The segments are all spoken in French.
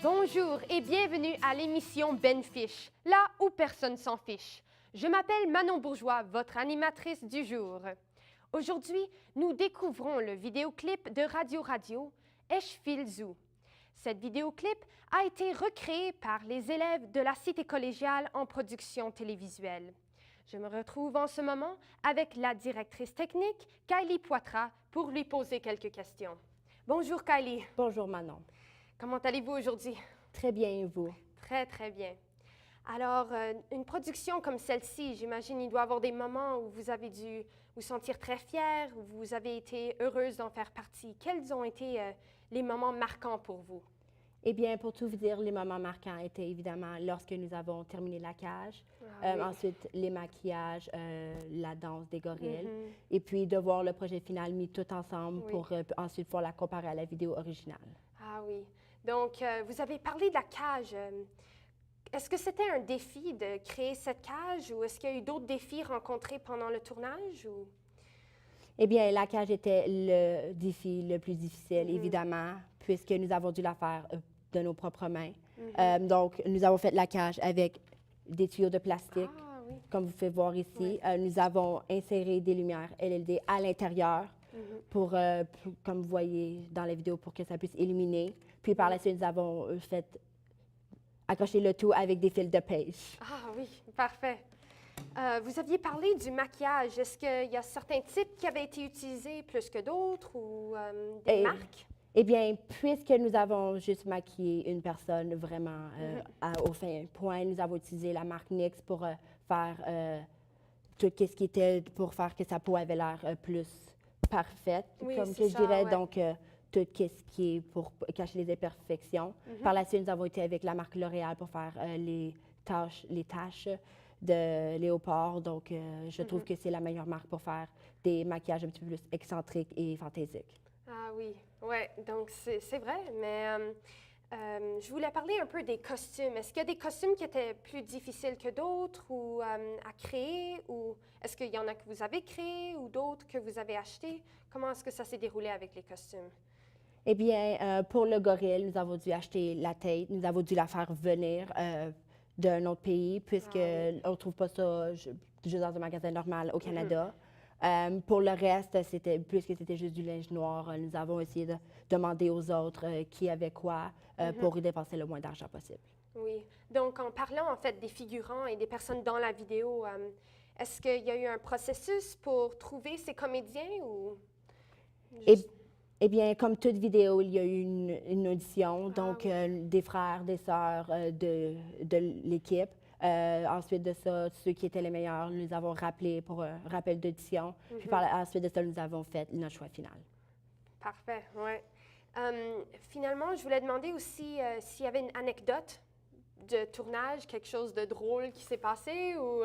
Bonjour et bienvenue à l'émission Ben Fiche, là où personne s'en fiche. Je m'appelle Manon Bourgeois, votre animatrice du jour. Aujourd'hui, nous découvrons le vidéoclip de Radio Radio, Ich Feel Zoo. Cette vidéoclip a été recréée par les élèves de la Cité collégiale en production télévisuelle. Je me retrouve en ce moment avec la directrice technique, Kylie Poitras, pour lui poser quelques questions. Bonjour Kylie. Bonjour Manon. Comment allez-vous aujourd'hui? Très bien, et vous? Très, très bien. Alors, une production comme celle-ci, j'imagine il doit y avoir des moments où vous avez dû vous sentir très fière, où vous avez été heureuse d'en faire partie. Quels ont été les moments marquants pour vous? Eh bien, pour tout vous dire, les moments marquants étaient évidemment lorsque nous avons terminé la cage, Oui. ensuite les maquillages, la danse des gorilles, et puis de voir le projet final mis tout ensemble pour ensuite pouvoir la comparer à la vidéo originale. Ah oui. Donc, vous avez parlé de la cage. Est-ce que c'était un défi de créer cette cage ou est-ce qu'il y a eu d'autres défis rencontrés pendant le tournage? Ou... Eh bien, la cage était le défi le plus difficile, évidemment, puisque nous avons dû la faire de nos propres mains. Donc, nous avons fait la cage avec des tuyaux de plastique, comme vous pouvez voir ici. Nous avons inséré des lumières LED à l'intérieur pour, comme vous voyez dans la vidéo, pour que ça puisse illuminer. Puis par la suite, nous avons accroché le tout avec des fils de pêche. Ah oui, parfait. Vous aviez parlé du maquillage. Est-ce qu'il y a certains types qui avaient été utilisés plus que d'autres ou des marques? Eh bien, puisque nous avons juste maquillé une personne vraiment au fin point, nous avons utilisé la marque NYX pour faire tout ce qui était pour faire que sa peau avait l'air plus parfaite, comme que je dirais. Donc, tout ce qui est pour cacher les imperfections. Par la suite, nous avons été avec la marque L'Oréal pour faire les taches de léopard. Donc, je trouve que c'est la meilleure marque pour faire des maquillages un petit peu plus excentriques et fantaisiques. Ah oui, donc c'est vrai, mais je voulais parler un peu des costumes. Est-ce qu'il y a des costumes qui étaient plus difficiles que d'autres ou à créer ou est-ce qu'il y en a que vous avez créés ou d'autres que vous avez achetés? Comment est-ce que ça s'est déroulé avec les costumes? Eh bien, pour le gorille, nous avons dû acheter la tête, nous avons dû la faire venir d'un autre pays, puisqu'on ne trouve pas ça juste dans un magasin normal au Canada. Pour le reste, puisque c'était juste du linge noir, nous avons essayé de demander aux autres qui avait quoi pour y dépenser le moins d'argent possible. Oui. Donc, en parlant en fait des figurants et des personnes dans la vidéo, est-ce qu'il y a eu un processus pour trouver ces comédiens ou... Eh bien, comme toute vidéo, il y a eu une audition, donc des frères, des sœurs de l'équipe. Ensuite de ça, ceux qui étaient les meilleurs, nous avons rappelé pour un rappel d'audition. Puis ensuite de ça, nous avons fait notre choix final. Parfait, oui. Finalement, je voulais demander aussi s'il y avait une anecdote de tournage, quelque chose de drôle qui s'est passé ou...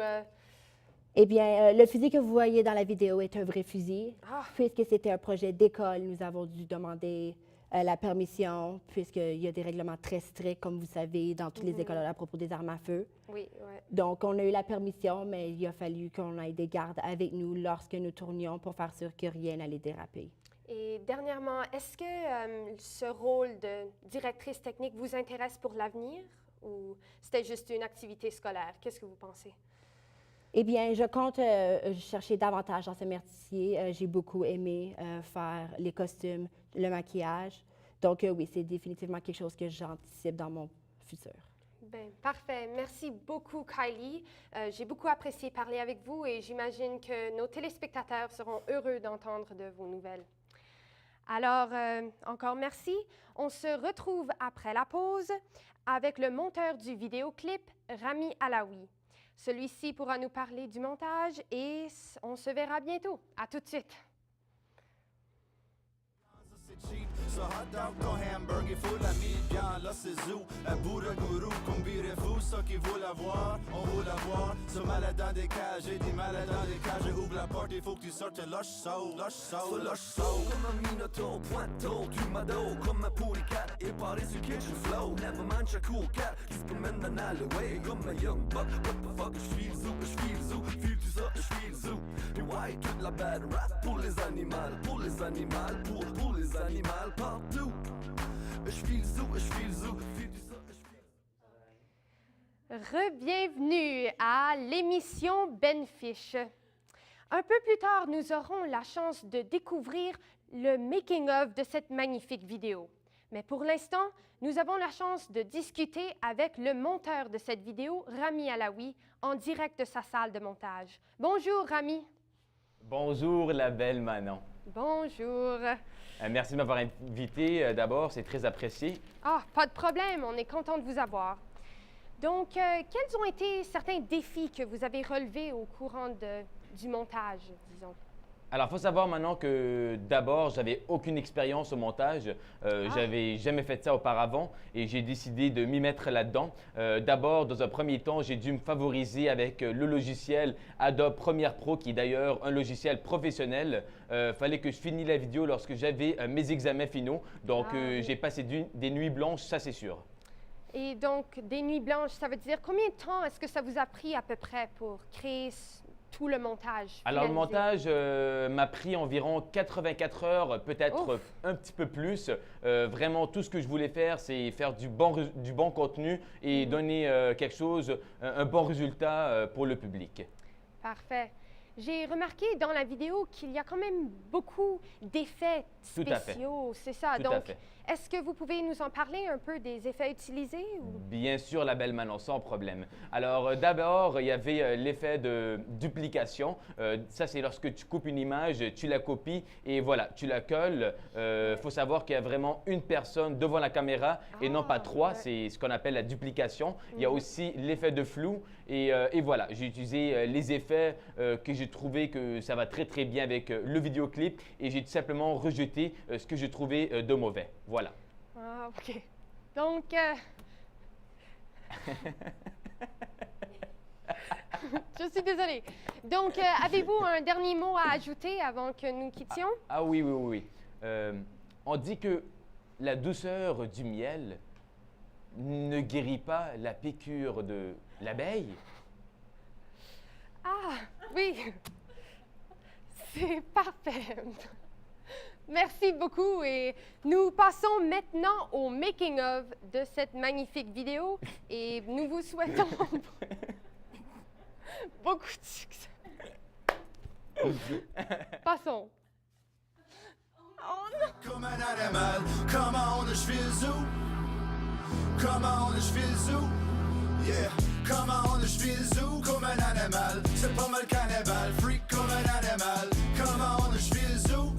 Eh bien, le fusil que vous voyez dans la vidéo est un vrai fusil. Puisque c'était un projet d'école, nous avons dû demander la permission, puisqu'il y a des règlements très stricts, comme vous savez, dans toutes les écoles à propos des armes à feu. Oui. Donc, on a eu la permission, mais il a fallu qu'on ait des gardes avec nous lorsque nous tournions pour faire sûr que rien n'allait déraper. Et dernièrement, est-ce que ce rôle de directrice technique vous intéresse pour l'avenir ou c'était juste une activité scolaire? Qu'est-ce que vous pensez? Eh bien, je compte chercher davantage dans ce métier. J'ai beaucoup aimé faire les costumes, le maquillage. Donc, oui, c'est définitivement quelque chose que j'anticipe dans mon futur. Bien, parfait. Merci beaucoup, Kylie. J'ai beaucoup apprécié parler avec vous et j'imagine que nos téléspectateurs seront heureux d'entendre de vos nouvelles. Alors, encore merci. On se retrouve après la pause avec le monteur du vidéoclip, Rami Alaoui. Celui-ci pourra nous parler du montage et on se verra bientôt. À tout de suite. Så hotdog och hamburger fulla midjan Lasse Zoo, Bouddha Guru Combirez-vous, ceux qui veulent avoir on veut l'avoir Så malade dans des cages, et des malades dans des cages Ouvre la porte, il faut que tu sortes lush soul Comme un minotaure, pointeau, tu m'adores Comme un polycat, et parler sur kitchen flow Never manche un cool cat, qui se promène dans l'alley Comme un young buck, what the fuck, je file zoo File-tu ça, je file zoo Et ouais, toute la bad rap pour les animaux Pour les animaux, pour les animaux partout. Je file zoo, file du zoo. Re-bienvenue à l'émission Ben Fish. Un peu plus tard, nous aurons la chance de découvrir le making-of de cette magnifique vidéo. Mais pour l'instant, nous avons la chance de discuter avec le monteur de cette vidéo, Rami Alaoui, en direct de sa salle de montage. Bonjour, Rami. Bonjour, la belle Manon. Bonjour. Merci de m'avoir invité. D'abord, c'est très apprécié. Ah, pas de problème, on est content de vous avoir. Donc, quels ont été certains défis que vous avez relevés au courant du montage, disons? Alors, il faut savoir maintenant que d'abord, j'avais aucune expérience au montage. J'avais jamais fait ça auparavant et j'ai décidé de m'y mettre là-dedans. D'abord, dans un premier temps, j'ai dû me favoriser avec le logiciel Adobe Premiere Pro, qui est d'ailleurs un logiciel professionnel. Fallait que je finisse la vidéo lorsque j'avais mes examens finaux. Donc, j'ai passé des nuits blanches, ça c'est sûr. Et donc, des nuits blanches, ça veut dire combien de temps est-ce que ça vous a pris à peu près pour créer tout le montage? Alors, le montage m'a pris environ 84 heures, peut-être un petit peu plus. Vraiment, tout ce que je voulais faire, c'est faire du bon contenu et donner quelque chose, un bon résultat pour le public. Parfait. J'ai remarqué dans la vidéo qu'il y a quand même beaucoup d'effets spéciaux, c'est ça. Tout à fait. Est-ce que vous pouvez nous en parler un peu des effets utilisés? Bien sûr, la belle Manon, sans problème. Alors, d'abord, il y avait l'effet de duplication. Ça, c'est lorsque tu coupes une image, tu la copies et voilà, tu la colles. Faut savoir qu'il y a vraiment une personne devant la caméra et non pas trois. C'est ce qu'on appelle la duplication. Il y a aussi l'effet de flou et voilà, j'ai utilisé les effets que j'ai trouvé que ça va très très bien avec le vidéoclip et j'ai tout simplement rejeté ce que j'ai trouvé de mauvais. Voilà. Ah, OK. Donc, je suis désolée. Donc, avez-vous un dernier mot à ajouter avant que nous quittions? Ah oui, oui, oui. On dit que la douceur du miel ne guérit pas la piqûre de l'abeille. Ah, oui. C'est parfait. Merci beaucoup et nous passons maintenant au making-of de cette magnifique vidéo et nous vous souhaitons beaucoup de succès. Passons. Comme un animal, comment je fais le zoo? Comment je fais le zoo? Yeah, comment je fais le zoo? Comme un animal, c'est pas mal cannibale, freak comme un animal. Comment je fais le zoo?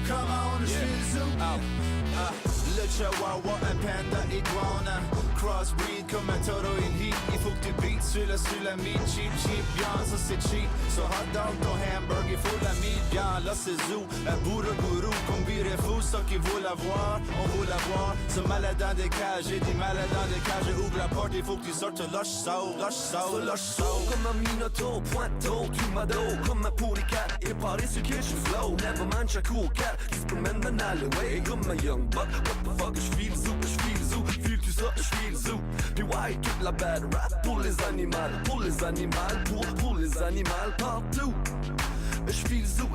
Comment je fais le zoo? Le chihuahua, un panda iguana. Crossbreed comme un taureau in heat. Il faut que tu beats sur la meat. Cheap, cheap, bien, ça c'est cheap. So hot dog, ton hamburger, il faut la meat. Bien, là c'est zoo. Un bourre gourou, qu'on virait fou. Ça qui veut la voir, on veut la voir. Ce malade dans des cages, j'ai des malades dans des cages. Ouvre la porte, il faut que tu sortes. Lush saut, lush saut, lush saut. Comme un minotaure, pointeau, climato. Comme un polycat, et parler sur qui je flow. Never mind, chaque cool cat, qui se promène dans l'alley. Comme un young buck, what the fuck, je file zoo, je file zoo. File-tu ça, je file zoo. Puis ouais, toute la bad rap pour les animaux, pour les animaux, pour les animaux partout. Je file zoo,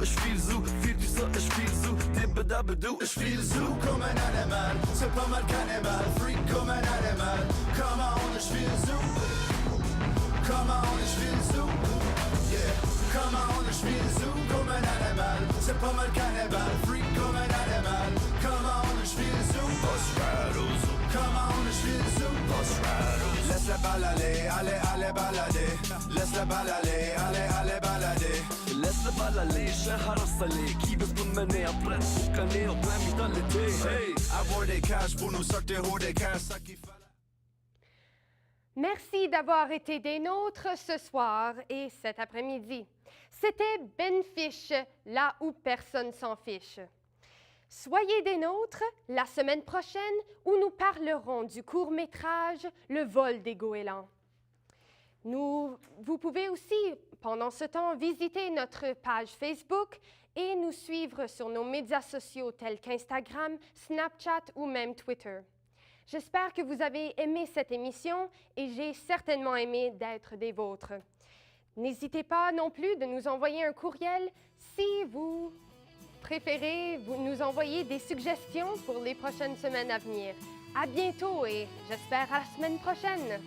file-tu ça, je file zoo. Dibadabadou, je file zoo. Comme un animal, c'est pas mal cannibal. Freak comme un animal. Comment je file zoo? Comment je file zoo? Yeah, comment je file zoo? Comme un animal, c'est pas mal cannibal. Freak comme un animal. Comment je file zoo? Boss ride au zoo. Comment je file zoo? Boss ride au zoo. Laisse la balle aller, allez balader. Laisse la balle aller, allez balader. Laisse le bal aller, je suis salé. Qui veut nous mener en pleine boucanée, en plein milieu dans l'été? Hey! Avoir des cash pour nous sortir hors des cash, ça qui fait. Merci d'avoir été des nôtres ce soir et cet après-midi. C'était Ben Fish, là où personne s'en fiche. Soyez des nôtres la semaine prochaine où nous parlerons du court-métrage Le vol des goélands. Vous pouvez aussi, pendant ce temps, visiter notre page Facebook et nous suivre sur nos médias sociaux tels qu'Instagram, Snapchat ou même Twitter. J'espère que vous avez aimé cette émission et j'ai certainement aimé d'être des vôtres. N'hésitez pas non plus de nous envoyer un courriel si vous préférez nous envoyer des suggestions pour les prochaines semaines à venir. À bientôt et j'espère à la semaine prochaine!